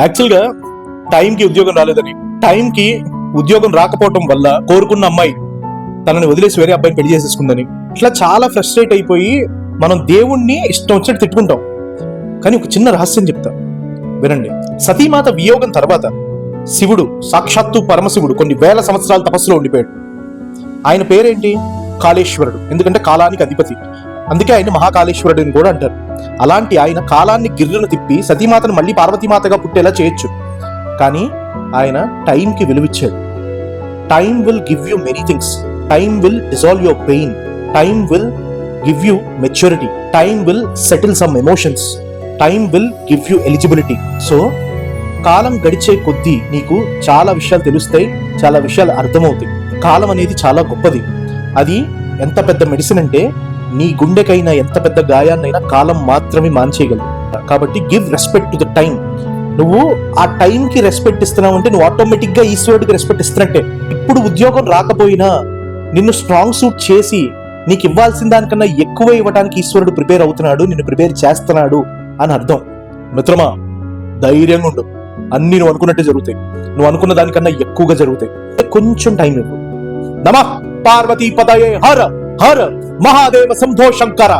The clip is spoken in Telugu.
యాక్చువల్గా టైంకి ఉద్యోగం రాలేదని, టైంకి ఉద్యోగం రాకపోవటం వల్ల కోరుకున్న అమ్మాయి తనని వదిలేసి వేరే అబ్బాయిని పెళ్లి చేసేసుకుందని, ఇట్లా చాలా ఫ్రస్ట్రేట్ అయిపోయి మనం దేవుణ్ణి ఇష్టం వచ్చినట్టు తిట్టుకుంటాం. కానీ ఒక చిన్న రహస్యం చెప్తా వినండి. సతీమాత వియోగం తర్వాత శివుడు, సాక్షాత్తు పరమశివుడు కొన్ని వేల సంవత్సరాల తపస్సులో ఉండిపోయాడు. ఆయన పేరేంటి? కాళేశ్వరుడు. ఎందుకంటే కాలానికి అధిపతి, అందుకే ఆయన మహాకాళేశ్వరుడు అని కూడా అంటారు. అలాంటి ఆయన కాలాన్ని గిర్రును తిప్పి సతీమాతను మళ్ళీ పార్వతీమాతగా పుట్టేలా చేయొచ్చు. కానీ ఆయన టైంకి విలువిచ్చాడు. Time will give you many things. Time will dissolve your pain. Time will give you maturity. Time will settle some emotions. Time will give you eligibility. So కాలం గడిచే కొద్దీ నీకు చాలా విషయాలు తెలుస్తాయి, చాలా విషయాలు అర్థమవుతాయి. కాలం అనేది చాలా గొప్పది. అది ఎంత పెద్ద మెడిసిన్ అంటే నీ గుండెకైనా ఎంత పెద్ద గాయాన్నైనా కాలం మాత్రమే మాన్చేయగలదు. కాబట్టి give respect to the time. నువ్వు ఆ టైంకి రెస్పెక్ట్ ఇస్తున్నావు అంటే నువ్వు ఆటోమేటిక్ గా ఈశ్వరుడికి రెస్పెక్ట్ ఇస్తున్నట్టే. ఇప్పుడు ఉద్యోగం రాకపోయినా నిన్ను స్ట్రాంగ్ సూట్ చేసి నీకు ఇవ్వాల్సిన దానికన్నా ఎక్కువ ఇవ్వడానికి ఈశ్వరుడు ప్రిపేర్ అవుతున్నాడు, నిన్ను ప్రిపేర్ చేస్తున్నాడు అని అర్థం. మిత్రమా, ధైర్యంగా ఉండు. అన్ని నువ్వు అనుకున్నట్టే జరుగుతాయి. నువ్వు అనుకున్న దానికన్నా ఎక్కువగా జరుగుతాయి. కొంచెం టైం ఇవ్వు. నమః పార్వతీ పదయే హర హర మహాదేవ శంభో శంకర.